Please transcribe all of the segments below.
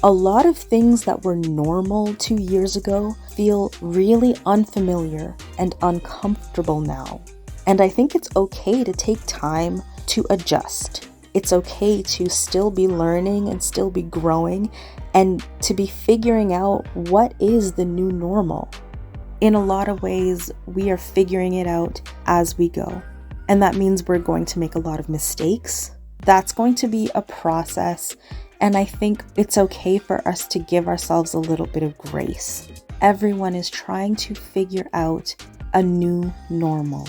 A lot of things that were normal 2 years ago feel really unfamiliar and uncomfortable now. And I think it's okay to take time to adjust. It's okay to still be learning and still be growing and to be figuring out what is the new normal. In a lot of ways, we are figuring it out as we go. And that means we're going to make a lot of mistakes. That's going to be a process. And I think it's okay for us to give ourselves a little bit of grace. Everyone is trying to figure out a new normal.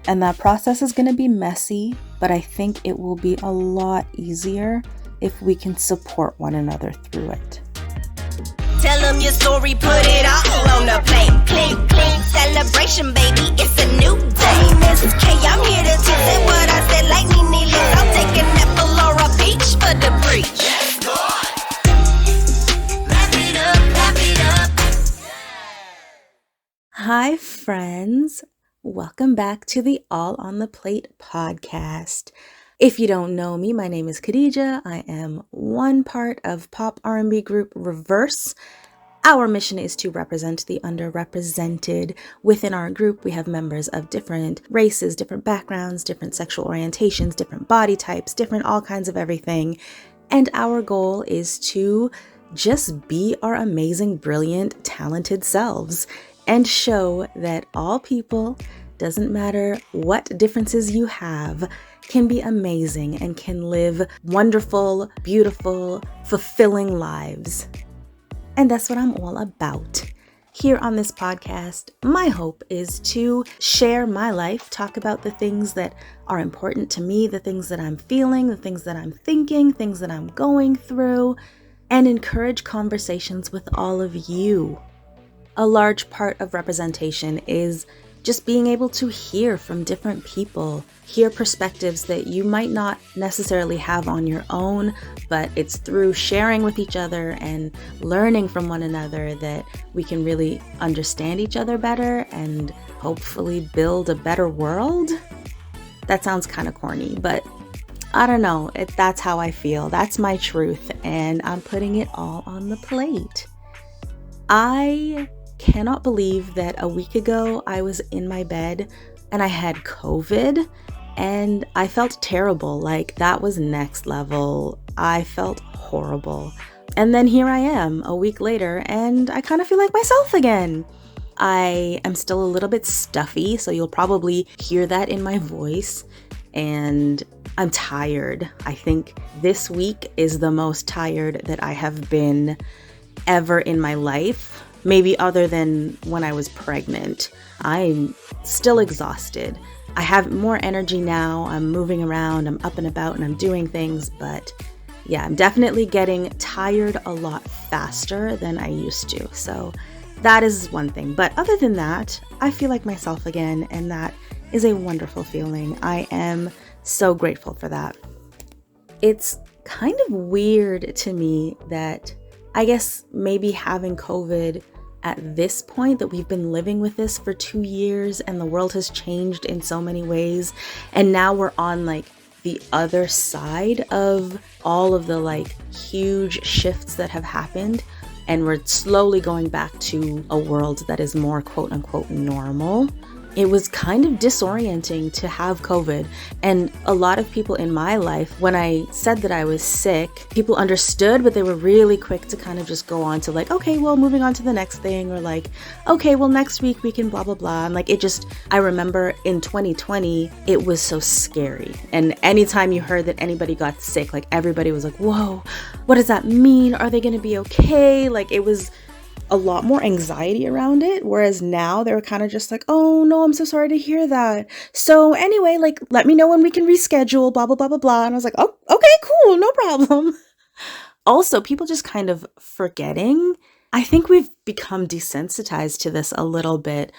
And that process is going to be messy, but I think it will be a lot easier if we can support one another through it. Tell them your story, put it all on the plate. Clean, clean, celebration, baby, it's a new day. Mrs. K, I'm here to tell it what I said like Nene Leakes. I'm taking that for Laura Beach for the breach. Yes, Lord. Wrap it up, wrap it up. Hi, friends. Welcome back to the All on the Plate podcast. If you don't know me, my name is Khadija. I am one part of pop R&B group Reverse. Our mission is to represent the underrepresented. Within our group, we have members of different races, different backgrounds, different sexual orientations, different body types, different all kinds of everything. And our goal is to just be our amazing, brilliant, talented selves and show that all people, doesn't matter what differences you have, can be amazing and can live wonderful, beautiful, fulfilling lives. And that's what I'm all about. Here on this podcast, my hope is to share my life, talk about the things that are important to me, the things that I'm feeling, the things that I'm thinking, things that I'm going through, and encourage conversations with all of you. A large part of representation is just being able to hear from different people, hear perspectives that you might not necessarily have on your own, but it's through sharing with each other and learning from one another that we can really understand each other better and hopefully build a better world. That sounds kind of corny, but I don't know. That's how I feel. That's my truth, and I'm putting it all on the plate. I cannot believe that a week ago I was in my bed and I had COVID and I felt terrible. Like, that was next level. I felt horrible. And then here I am a week later and I kind of feel like myself again. I am still a little bit stuffy, so you'll probably hear that in my voice. And I'm tired. I think this week is the most tired that I have been ever in my life. Maybe other than when I was pregnant. I'm still exhausted. I have more energy now. I'm moving around, I'm up and about, and I'm doing things. But yeah, I'm definitely getting tired a lot faster than I used to. So that is one thing. But other than that, I feel like myself again, and that is a wonderful feeling. I am so grateful for that. It's kind of weird to me that I guess maybe having COVID at this point, that we've been living with this for 2 years and the world has changed in so many ways. And now we're on like the other side of all of the like huge shifts that have happened. And we're slowly going back to a world that is more quote unquote normal. It was kind of disorienting to have COVID. And a lot of people in my life, when I said that I was sick, people understood, but they were really quick to kind of just go on to like, okay, well, moving on to the next thing, or like, okay, well, next week we can blah, blah, blah. And like, I remember in 2020, it was so scary. And anytime you heard that anybody got sick, like everybody was like, whoa, what does that mean? Are they going to be okay? Like, it was a lot more anxiety around it, whereas now they were kind of just like, oh no, I'm so sorry to hear that. So anyway, like, let me know when we can reschedule, blah, blah, blah, blah, blah. And I was like, oh, okay, cool, no problem. Also, people just kind of forgetting. I think we've become desensitized to this a little bit.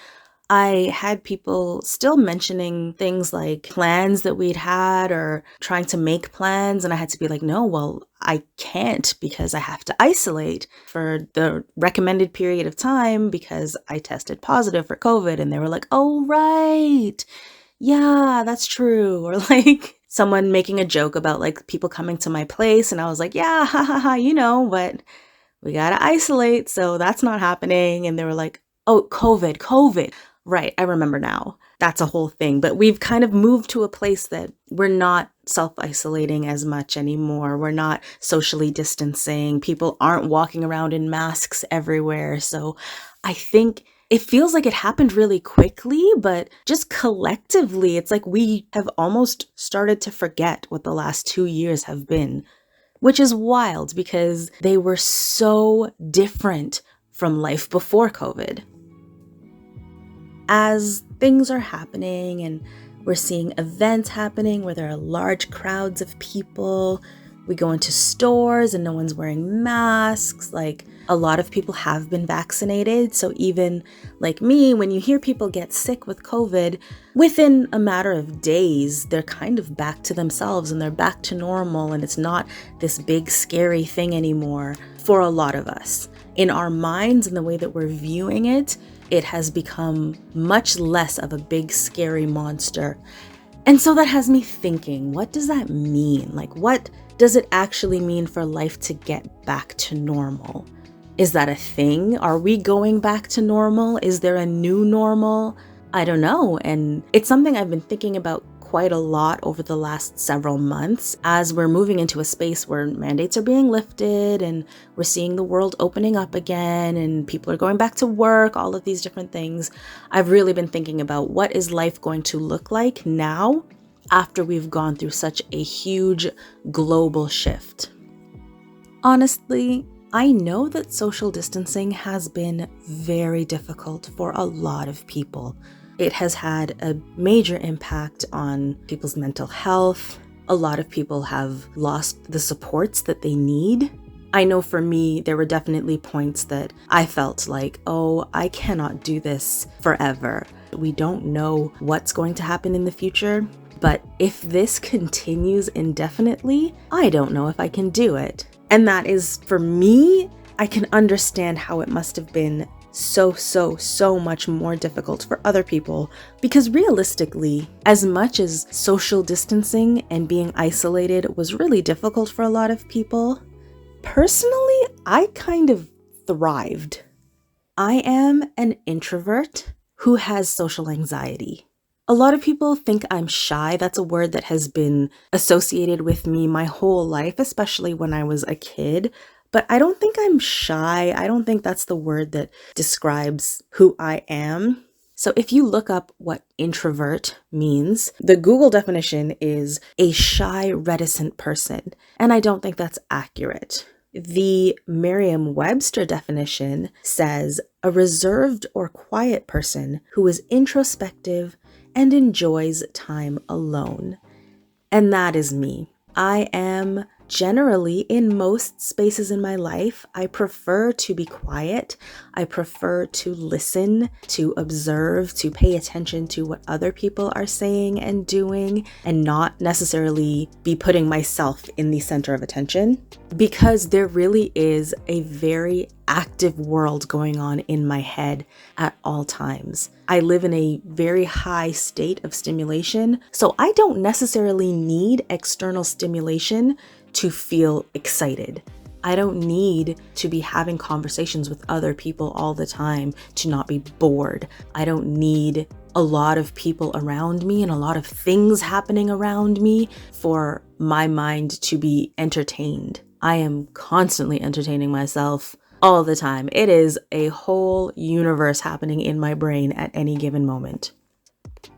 I had people still mentioning things like plans that we'd had or trying to make plans. And I had to be like, no, well, I can't because I have to isolate for the recommended period of time because I tested positive for COVID. And they were like, oh, right. Yeah, that's true. Or like someone making a joke about like people coming to my place. And I was like, yeah, ha ha ha, but we got to isolate. So that's not happening. And they were like, oh, COVID. Right. I remember now. That's a whole thing. But we've kind of moved to a place that we're not self-isolating as much anymore. We're not socially distancing. People aren't walking around in masks everywhere. So I think it feels like it happened really quickly, but just collectively, it's like we have almost started to forget what the last 2 years have been, which is wild because they were so different from life before COVID. As things are happening and we're seeing events happening where there are large crowds of people, we go into stores and no one's wearing masks. Like, a lot of people have been vaccinated. So even like me, when you hear people get sick with COVID, within a matter of days, they're kind of back to themselves and they're back to normal. And it's not this big scary thing anymore for a lot of us. In our minds and the way that we're viewing it, it has become much less of a big scary monster. And so that has me thinking, what does that mean? Like, what does it actually mean for life to get back to normal? Is that a thing? Are we going back to normal? Is there a new normal? I don't know. And it's something I've been thinking about quite a lot over the last several months as we're moving into a space where mandates are being lifted and we're seeing the world opening up again and people are going back to work, all of these different things. I've really been thinking about what is life going to look like now after we've gone through such a huge global shift. Honestly, I know that social distancing has been very difficult for a lot of people. It has had a major impact on people's mental health. A lot of people have lost the supports that they need. I know for me, there were definitely points that I felt like, oh, I cannot do this forever. We don't know what's going to happen in the future, but if this continues indefinitely, I don't know if I can do it. And that is, for me, I can understand how it must have been so much more difficult for other people, because realistically, as much as social distancing and being isolated was really difficult for a lot of people, personally, I kind of thrived. I am an introvert who has social anxiety. A lot of people think I'm shy. That's a word that has been associated with me my whole life, especially when I was a kid. But I don't think I'm shy. I don't think that's the word that describes who I am. So if you look up what introvert means, the Google definition is a shy, reticent person. And I don't think that's accurate. The Merriam-Webster definition says a reserved or quiet person who is introspective and enjoys time alone. And that is me. I am generally, in most spaces in my life, I prefer to be quiet. I prefer to listen, to observe, to pay attention to what other people are saying and doing, and not necessarily be putting myself in the center of attention, because there really is a very active world going on in my head at all times. I live in a very high state of stimulation, so I don't necessarily need external stimulation to feel excited. I don't need to be having conversations with other people all the time to not be bored. I don't need a lot of people around me and a lot of things happening around me for my mind to be entertained. I am constantly entertaining myself all the time. It is a whole universe happening in my brain at any given moment.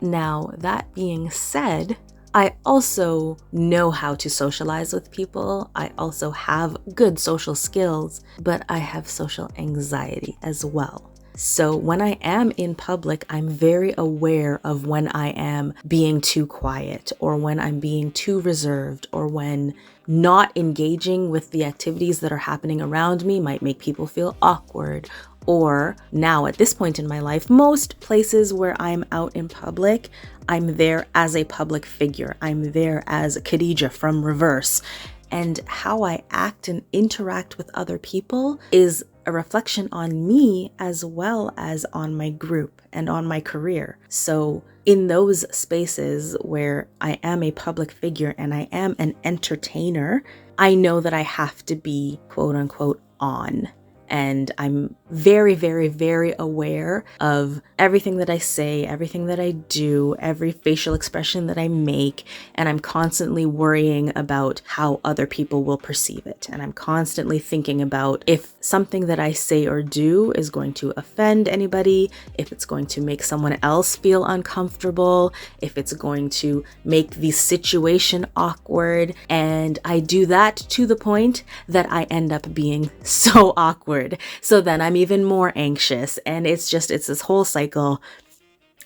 Now, that being said, I also know how to socialize with people. I also have good social skills, but I have social anxiety as well. So when I am in public, I'm very aware of when I am being too quiet or when I'm being too reserved or when not engaging with the activities that are happening around me might make people feel awkward. Or now at this point in my life, most places where I'm out in public, I'm there as a public figure. I'm there as Khadija from Reverse. And how I act and interact with other people is a reflection on me as well as on my group and on my career. So in those spaces where I am a public figure and I am an entertainer, I know that I have to be quote unquote on. And I'm very, very, very aware of everything that I say, everything that I do, every facial expression that I make. And I'm constantly worrying about how other people will perceive it. And I'm constantly thinking about if something that I say or do is going to offend anybody, if it's going to make someone else feel uncomfortable, if it's going to make the situation awkward. And I do that to the point that I end up being so awkward. So then I'm even more anxious, and it's this whole cycle.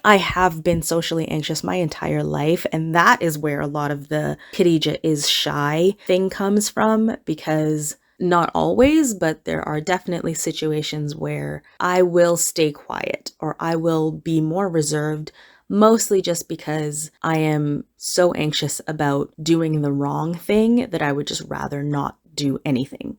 I have been socially anxious my entire life, and that is where a lot of the Khadija is shy thing comes from, because not always, but there are definitely situations where I will stay quiet or I will be more reserved, mostly just because I am so anxious about doing the wrong thing that I would just rather not do anything.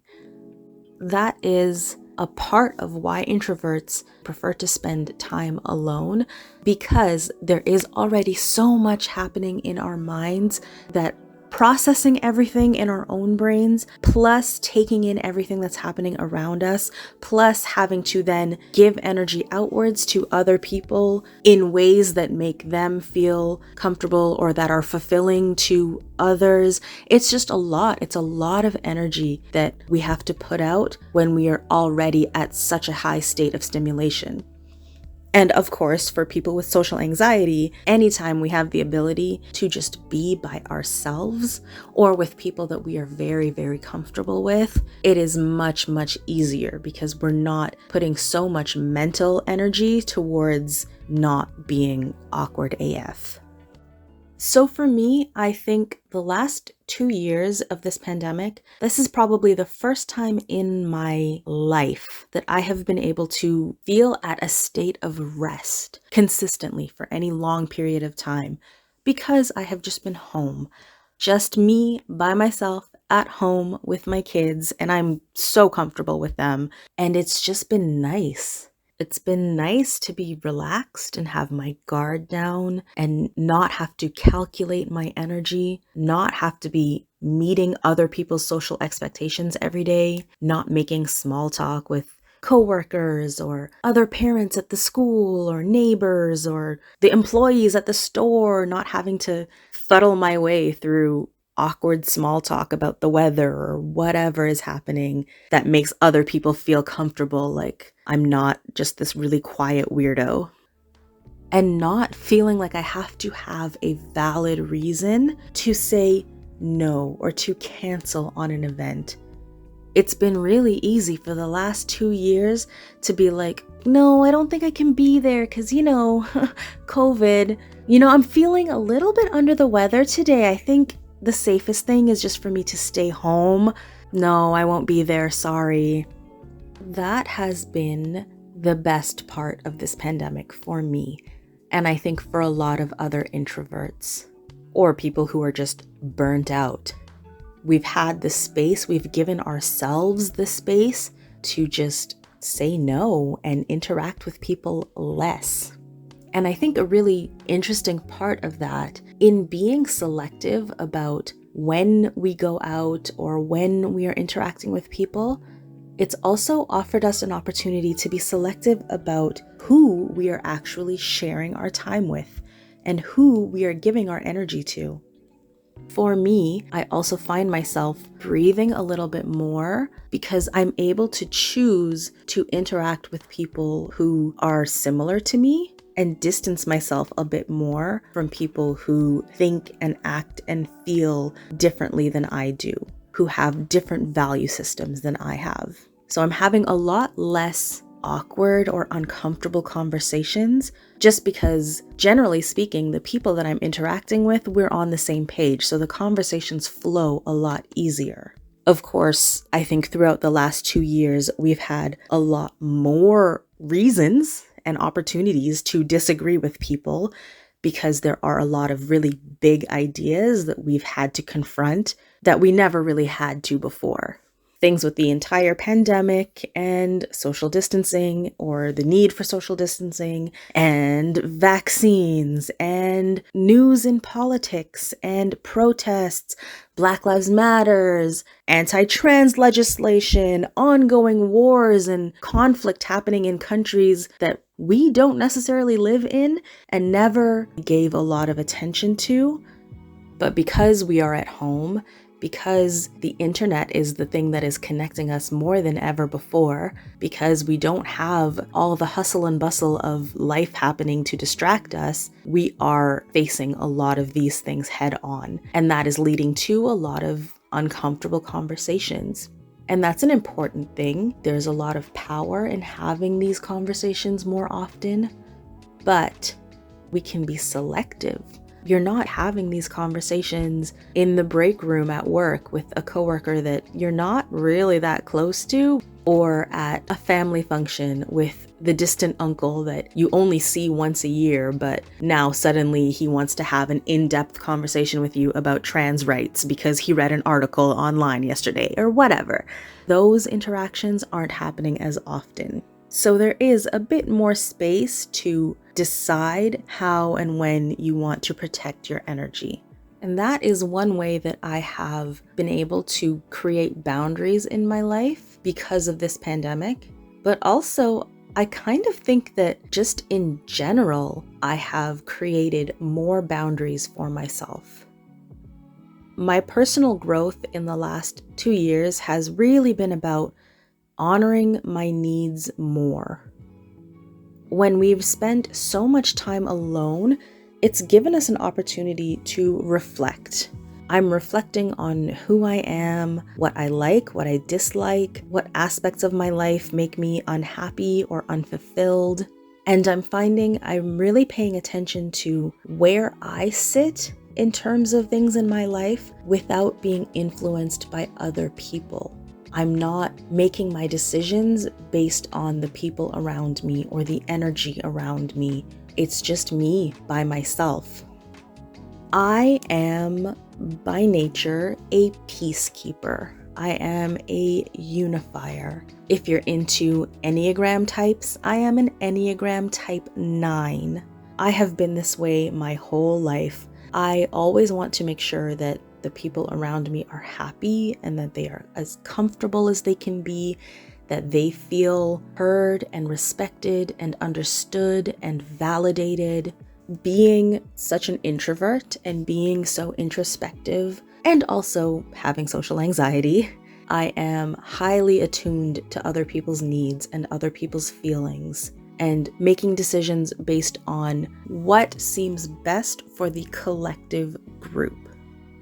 That is a part of why introverts prefer to spend time alone, because there is already so much happening in our minds that processing everything in our own brains, plus taking in everything that's happening around us, plus having to then give energy outwards to other people in ways that make them feel comfortable or that are fulfilling to others. It's just a lot. It's a lot of energy that we have to put out when we are already at such a high state of stimulation. And of course, for people with social anxiety, anytime we have the ability to just be by ourselves or with people that we are very, very comfortable with, it is much, much easier because we're not putting so much mental energy towards not being awkward AF. So for me, I think the last 2 years of this pandemic, this is probably the first time in my life that I have been able to feel at a state of rest consistently for any long period of time, because I have just been home. Just me by myself at home with my kids, and I'm so comfortable with them. And it's just been nice. It's been nice to be relaxed and have my guard down and not have to calculate my energy, not have to be meeting other people's social expectations every day, not making small talk with coworkers or other parents at the school or neighbors or the employees at the store, not having to fuddle my way through awkward small talk about the weather or whatever is happening that makes other people feel comfortable, like I'm not just this really quiet weirdo. And not feeling like I have to have a valid reason to say no or to cancel on an event. It's been really easy for the last 2 years to be like, no, I don't think I can be there because, COVID. I'm feeling a little bit under the weather today. I think the safest thing is just for me to stay home. No, I won't be there, sorry. That has been the best part of this pandemic for me, and I think for a lot of other introverts or people who are just burnt out. We've had the space, we've given ourselves the space to just say no and interact with people less. And I think a really interesting part of that, in being selective about when we go out or when we are interacting with people, it's also offered us an opportunity to be selective about who we are actually sharing our time with and who we are giving our energy to. For me, I also find myself breathing a little bit more because I'm able to choose to interact with people who are similar to me and distance myself a bit more from people who think and act and feel differently than I do, who have different value systems than I have. So I'm having a lot less awkward or uncomfortable conversations just because, generally speaking, the people that I'm interacting with, we're on the same page, so the conversations flow a lot easier. Of course, I think throughout the last 2 years, we've had a lot more reasons and opportunities to disagree with people because there are a lot of really big ideas that we've had to confront that we never really had to before. things with the entire pandemic and social distancing, or the need for social distancing, and vaccines and news in politics and protests, Black Lives Matters, anti-trans legislation, ongoing wars and conflict happening in countries that we don't necessarily live in and never gave a lot of attention to. But because we are at home, because the internet is the thing that is connecting us more than ever before, because we don't have all the hustle and bustle of life happening to distract us, we are facing a lot of these things head on. And that is leading to a lot of uncomfortable conversations. And that's an important thing. There's a lot of power in having these conversations more often, but we can be selective. You're not having these conversations in the break room at work with a coworker that you're not really that close to, or at a family function with the distant uncle that you only see once a year, but now suddenly he wants to have an in-depth conversation with you about trans rights because he read an article online yesterday or whatever. Those interactions aren't happening as often. So there is a bit more space to decide how and when you want to protect your energy. And that is one way that I have been able to create boundaries in my life because of this pandemic. But also, I kind of think that just in general, I have created more boundaries for myself. My personal growth in the last 2 years has really been about honoring my needs more. When we've spent so much time alone, it's given us an opportunity to reflect. I'm reflecting on who I am, what I like, what I dislike, what aspects of my life make me unhappy or unfulfilled. And I'm finding I'm really paying attention to where I sit in terms of things in my life without being influenced by other people. I'm not making my decisions based on the people around me or the energy around me. It's just me by myself. I am by nature a peacekeeper. I am a unifier. If you're into Enneagram types, I am an Enneagram type 9. I have been this way my whole life. I always want to make sure that the people around me are happy and that they are as comfortable as they can be, that they feel heard and respected and understood and validated. Being such an introvert and being so introspective and also having social anxiety, I am highly attuned to other people's needs and other people's feelings and making decisions based on what seems best for the collective group.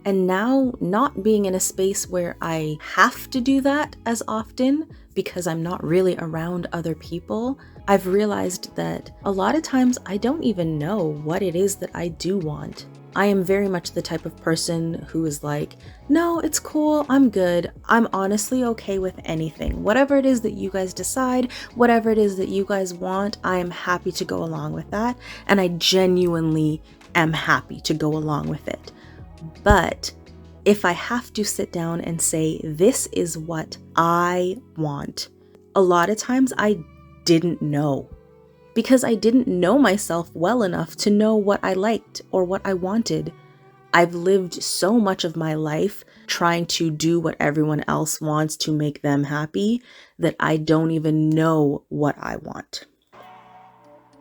And now, not being in a space where I have to do that as often because I'm not really around other people, I've realized that a lot of times I don't even know what it is that I do want. I am very much the type of person who is like, no, it's cool, I'm good. I'm honestly okay with anything. Whatever it is that you guys decide, whatever it is that you guys want, I am happy to go along with that. And I genuinely am happy to go along with it. But if I have to sit down and say, this is what I want, a lot of times I didn't know because I didn't know myself well enough to know what I liked or what I wanted. I've lived so much of my life trying to do what everyone else wants to make them happy that I don't even know what I want.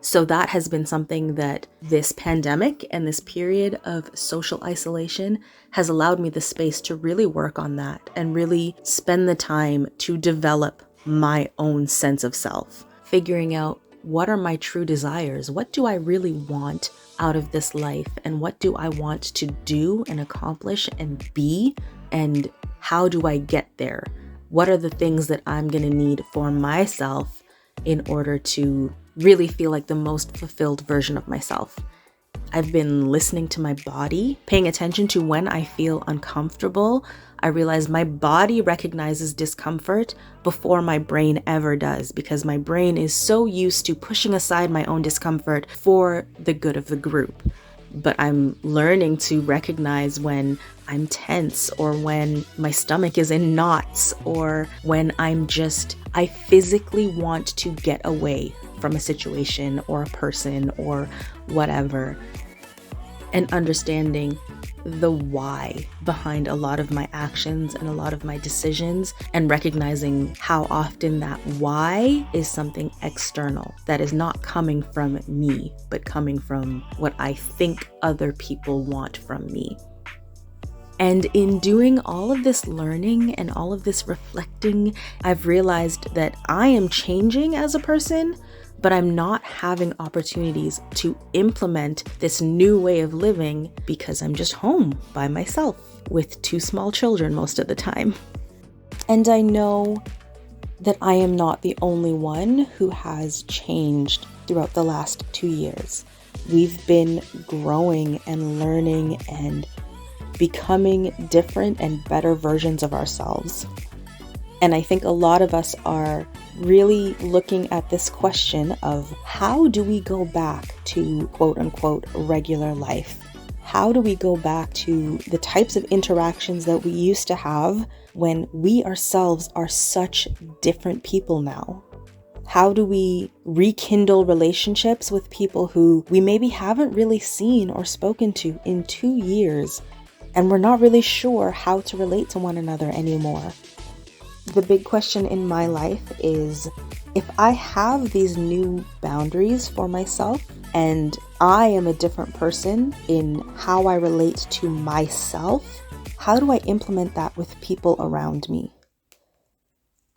So that has been something that this pandemic and this period of social isolation has allowed me the space to really work on that and really spend the time to develop my own sense of self, figuring out what are my true desires? What do I really want out of this life? And what do I want to do and accomplish and be? And how do I get there? What are the things that I'm going to need for myself in order to really feel like the most fulfilled version of myself? I've been listening to my body, paying attention to when I feel uncomfortable. I realize my body recognizes discomfort before my brain ever does, because my brain is so used to pushing aside my own discomfort for the good of the group. but I'm learning to recognize when I'm tense or when my stomach is in knots or when I physically want to get away from a situation or a person or whatever. And understanding the why behind a lot of my actions and a lot of my decisions, and recognizing how often that why is something external that is not coming from me, but coming from what I think other people want from me. And in doing all of this learning and all of this reflecting, I've realized that I am changing as a person, but I'm not having opportunities to implement this new way of living because I'm just home by myself with 2 small children most of the time. And I know that I am not the only one who has changed throughout the last 2 years. We've been growing and learning and becoming different and better versions of ourselves. And I think a lot of us are really looking at this question of how do we go back to quote unquote regular life? How do we go back to the types of interactions that we used to have when we ourselves are such different people now? How do we rekindle relationships with people who we maybe haven't really seen or spoken to in 2 years, and we're not really sure how to relate to one another anymore? The big question in my life is, if I have these new boundaries for myself and I am a different person in how I relate to myself, how do I implement that with people around me?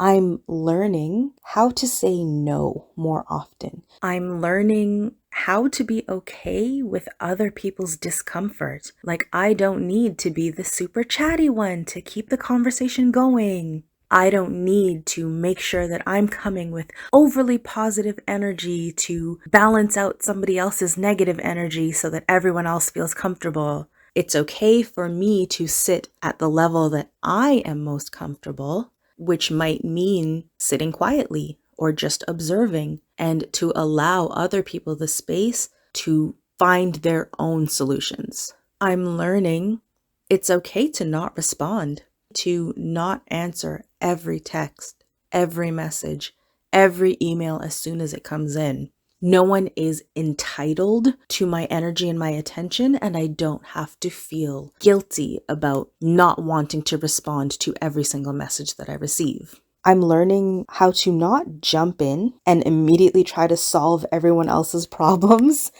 I'm learning how to say no more often. I'm learning how to be okay with other people's discomfort. Like, I don't need to be the super chatty one to keep the conversation going. I don't need to make sure that I'm coming with overly positive energy to balance out somebody else's negative energy so that everyone else feels comfortable. It's okay for me to sit at the level that I am most comfortable, which might mean sitting quietly or just observing, and to allow other people the space to find their own solutions. I'm learning it's okay to not respond, to not answer every text, every message, every email as soon as it comes in. No one is entitled to my energy and my attention, and I don't have to feel guilty about not wanting to respond to every single message that I receive. I'm learning how to not jump in and immediately try to solve everyone else's problems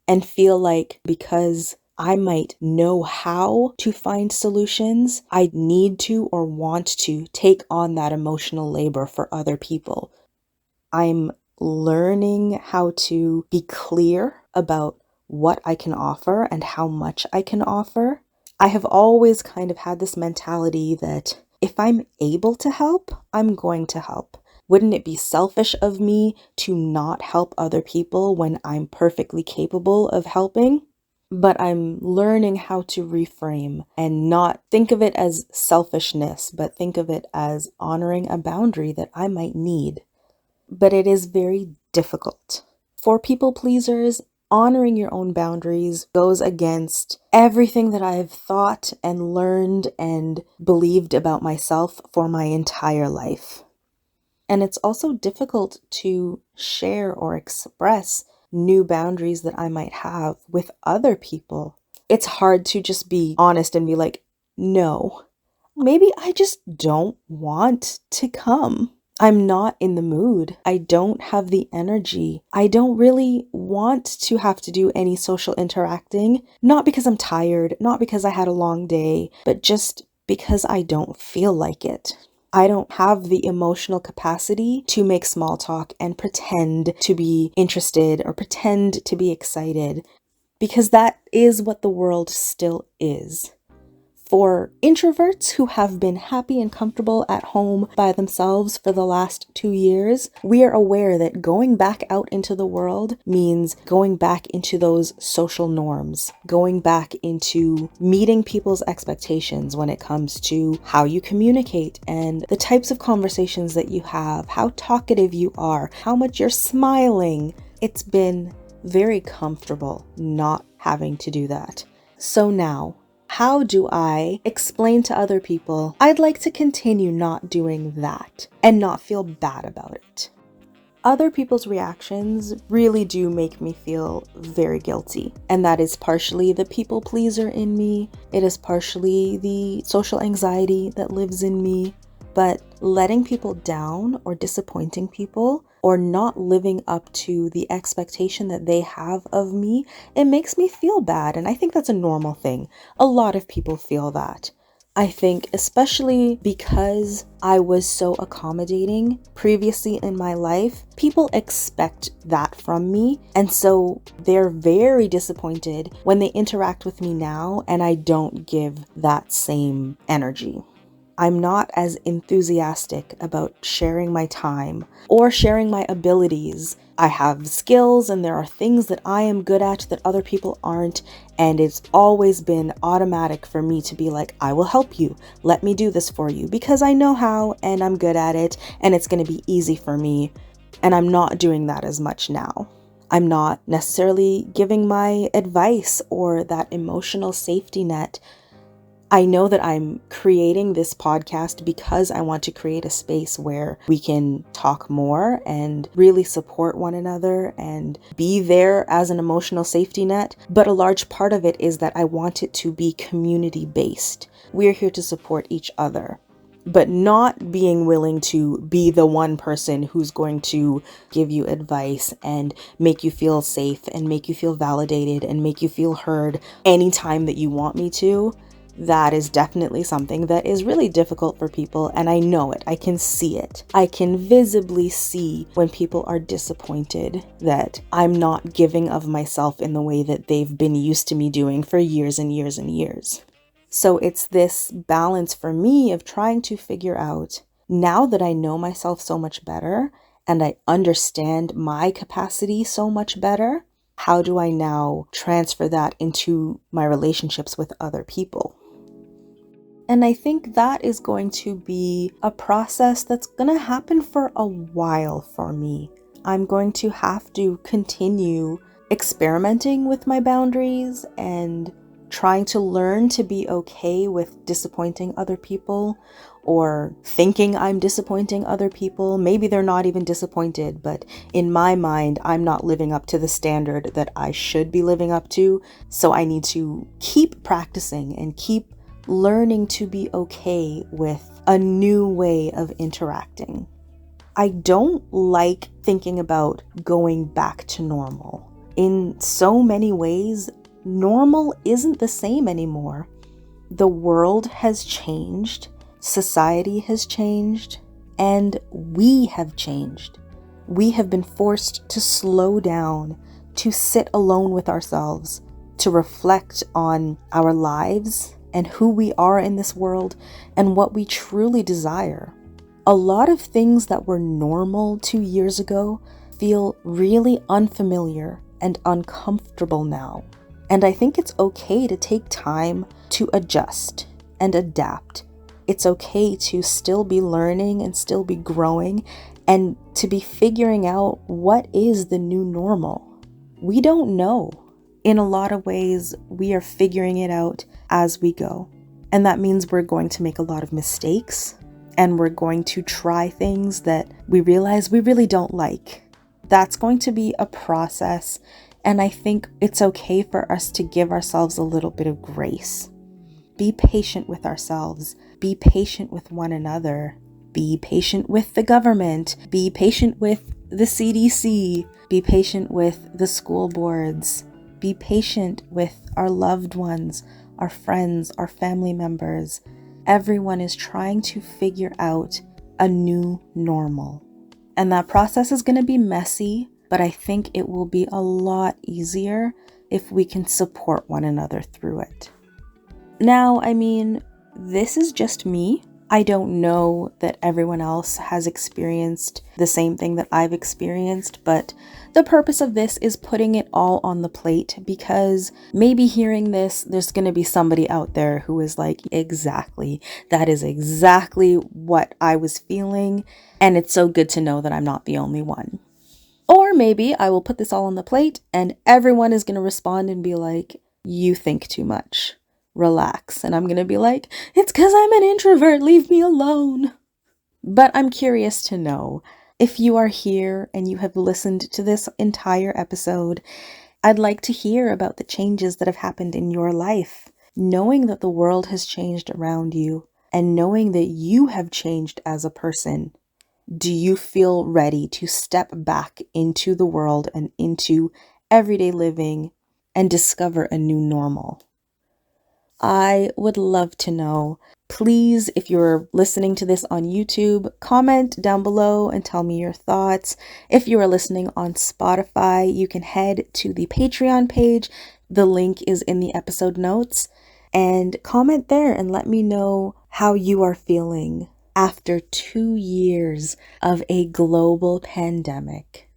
and feel like because I might know how to find solutions, I need to or want to take on that emotional labor for other people. I'm learning how to be clear about what I can offer and how much I can offer. I have always kind of had this mentality that if I'm able to help, I'm going to help. Wouldn't it be selfish of me to not help other people when I'm perfectly capable of helping? But I'm learning how to reframe and not think of it as selfishness, but think of it as honoring a boundary that I might need. But it is very difficult. For people pleasers, honoring your own boundaries goes against everything that I've thought and learned and believed about myself for my entire life. And it's also difficult to share or express new boundaries that I might have with other people. It's hard to just be honest and be like, no, maybe I just don't want to come. I'm not in the mood. I don't have the energy. I don't really want to have to do any social interacting, not because I'm tired, not because I had a long day, but just because I don't feel like it. I don't have the emotional capacity to make small talk and pretend to be interested or pretend to be excited, because that is what the world still is. For introverts who have been happy and comfortable at home by themselves for the last 2 years, we are aware that going back out into the world means going back into those social norms, going back into meeting people's expectations when it comes to how you communicate and the types of conversations that you have, how talkative you are, how much you're smiling. It's been very comfortable not having to do that. So now, how do I explain to other people I'd like to continue not doing that and not feel bad about it? Other people's reactions really do make me feel very guilty. And that is partially the people pleaser in me. It is partially the social anxiety that lives in me. But letting people down or disappointing people or not living up to the expectation that they have of me, it makes me feel bad. And I think that's a normal thing. A lot of people feel that. I think especially because I was so accommodating previously in my life, people expect that from me. And so they're very disappointed when they interact with me now and I don't give that same energy. I'm not as enthusiastic about sharing my time or sharing my abilities. I have skills and there are things that I am good at that other people aren't. And it's always been automatic for me to be like, I will help you. Let me do this for you because I know how and I'm good at it and it's going to be easy for me. And I'm not doing that as much now. I'm not necessarily giving my advice or that emotional safety net. I know that I'm creating this podcast because I want to create a space where we can talk more and really support one another and be there as an emotional safety net. But a large part of it is that I want it to be community based. We're here to support each other, but not being willing to be the one person who's going to give you advice and make you feel safe and make you feel validated and make you feel heard anytime that you want me to. That is definitely something that is really difficult for people, and I know it. I can see it. I can visibly see when people are disappointed that I'm not giving of myself in the way that they've been used to me doing for years and years and years. So it's this balance for me of trying to figure out, now that I know myself so much better and I understand my capacity so much better, how do I now transfer that into my relationships with other people? And I think that is going to be a process that's going to happen for a while for me. I'm going to have to continue experimenting with my boundaries and trying to learn to be okay with disappointing other people or thinking I'm disappointing other people. Maybe they're not even disappointed, but in my mind, I'm not living up to the standard that I should be living up to. So I need to keep practicing and keep learning to be okay with a new way of interacting. I don't like thinking about going back to normal. In so many ways, normal isn't the same anymore. The world has changed, society has changed, and we have changed. We have been forced to slow down, to sit alone with ourselves, to reflect on our lives and who we are in this world and what we truly desire. A lot of things that were normal 2 years ago feel really unfamiliar and uncomfortable now. And I think it's okay to take time to adjust and adapt. It's okay to still be learning and still be growing and to be figuring out what is the new normal. We don't know. In a lot of ways, we are figuring it out as we go. And that means we're going to make a lot of mistakes and we're going to try things that we realize we really don't like. That's going to be a process. And I think it's okay for us to give ourselves a little bit of grace. Be patient with ourselves. Be patient with one another. Be patient with the government. Be patient with the CDC. Be patient with the school boards. Be patient with our loved ones, our friends, our family members. Everyone is trying to figure out a new normal. And that process is going to be messy, but I think it will be a lot easier if we can support one another through it. Now, this is just me. I don't know that everyone else has experienced the same thing that I've experienced, but the purpose of this is putting it all on the plate because maybe hearing this, there's going to be somebody out there who is like, exactly, that is exactly what I was feeling. And it's so good to know that I'm not the only one. Or maybe I will put this all on the plate and everyone is going to respond and be like, you think too much. Relax. And I'm going to be like, it's because I'm an introvert. Leave me alone. But I'm curious to know if you are here and you have listened to this entire episode. I'd like to hear about the changes that have happened in your life, knowing that the world has changed around you and knowing that you have changed as a person. Do you feel ready to step back into the world and into everyday living and discover a new normal? I would love to know. Please, if you're listening to this on YouTube, comment down below and tell me your thoughts. If you are listening on Spotify, you can head to the Patreon page. The link is in the episode notes. And comment there and let me know how you are feeling after 2 years of a global pandemic.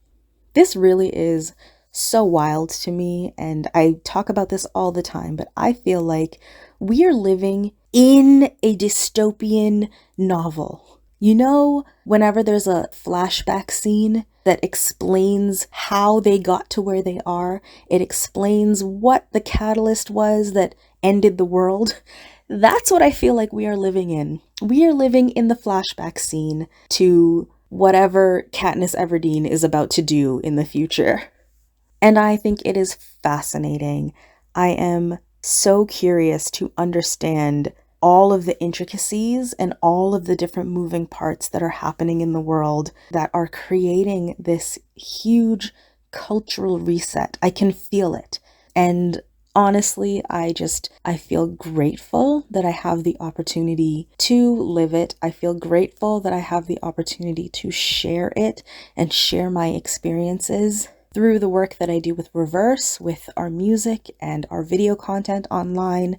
This really is so wild to me, and I talk about this all the time, but I feel like we are living in a dystopian novel. You know, whenever there's a flashback scene that explains how they got to where they are, it explains what the catalyst was that ended the world. That's what I feel like we are living in. We are living in the flashback scene to whatever Katniss Everdeen is about to do in the future. And I think it is fascinating. I am so curious to understand all of the intricacies and all of the different moving parts that are happening in the world that are creating this huge cultural reset. I can feel it. And honestly, I feel grateful that I have the opportunity to live it. I feel grateful that I have the opportunity to share it and share my experiences through the work that I do with Reverse, with our music and our video content online.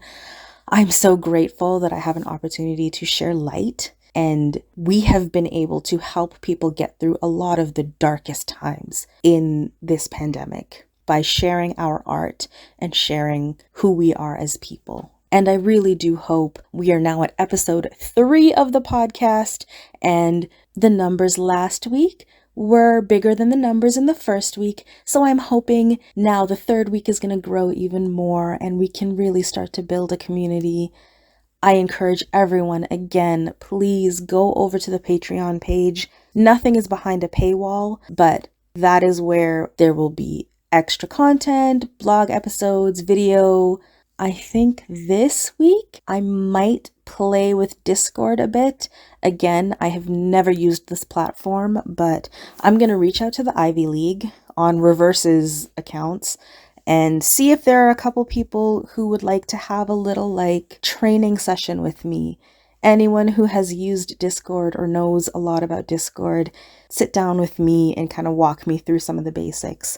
I'm so grateful that I have an opportunity to share light, and we have been able to help people get through a lot of the darkest times in this pandemic by sharing our art and sharing who we are as people. And I really do hope we are now at episode 3 of the podcast, and the numbers last week were bigger than the numbers in the first week. So I'm hoping now the third week is going to grow even more and we can really start to build a community. I encourage everyone, again, please go over to the Patreon page. Nothing is behind a paywall, but that is where there will be extra content, blog episodes, video. I think this week I might play with Discord a bit. Again, I have never used this platform, but I'm going to reach out to the Ivy League on Reverse's accounts and see if there are a couple people who would like to have a little training session with me. Anyone who has used Discord or knows a lot about Discord, sit down with me and kind of walk me through some of the basics.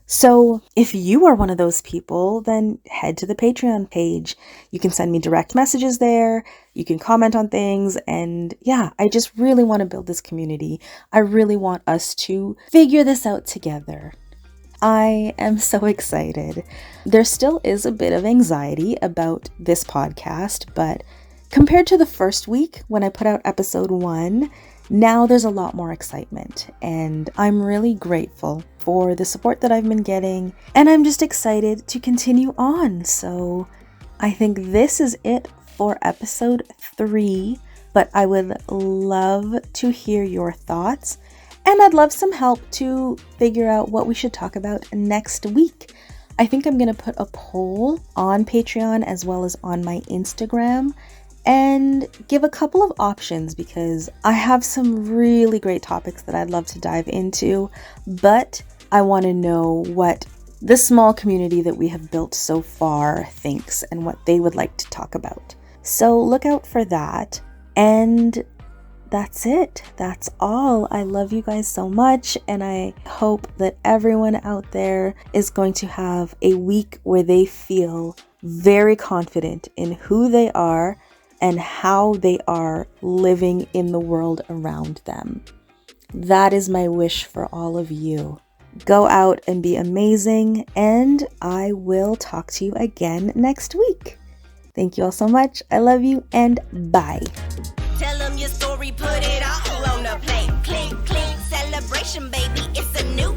So if you are one of those people, then head to the Patreon page. You can send me direct messages there. You can comment on things. And yeah, I just really want to build this community. I really want us to figure this out together. I am so excited. There still is a bit of anxiety about this podcast, but compared to the first week when I put out episode 1, now there's a lot more excitement, and I'm really grateful for the support that I've been getting, and I'm just excited to continue on. So I think this is it for episode 3, but I would love to hear your thoughts, and I'd love some help to figure out what we should talk about next week. I think I'm going to put a poll on Patreon as well as on my Instagram and give a couple of options because I have some really great topics that I'd love to dive into, but I want to know what the small community that we have built so far thinks and what they would like to talk about. So look out for that. And that's it. That's all. I love you guys so much, and I hope that everyone out there is going to have a week where they feel very confident in who they are and how they are living in the world around them. That is my wish for all of you. Go out and be amazing, and I will talk to you again next week. Thank you all so much. I love you, and bye. Tell them your story, put it all on the plate. Clink, clink, celebration, baby, it's a new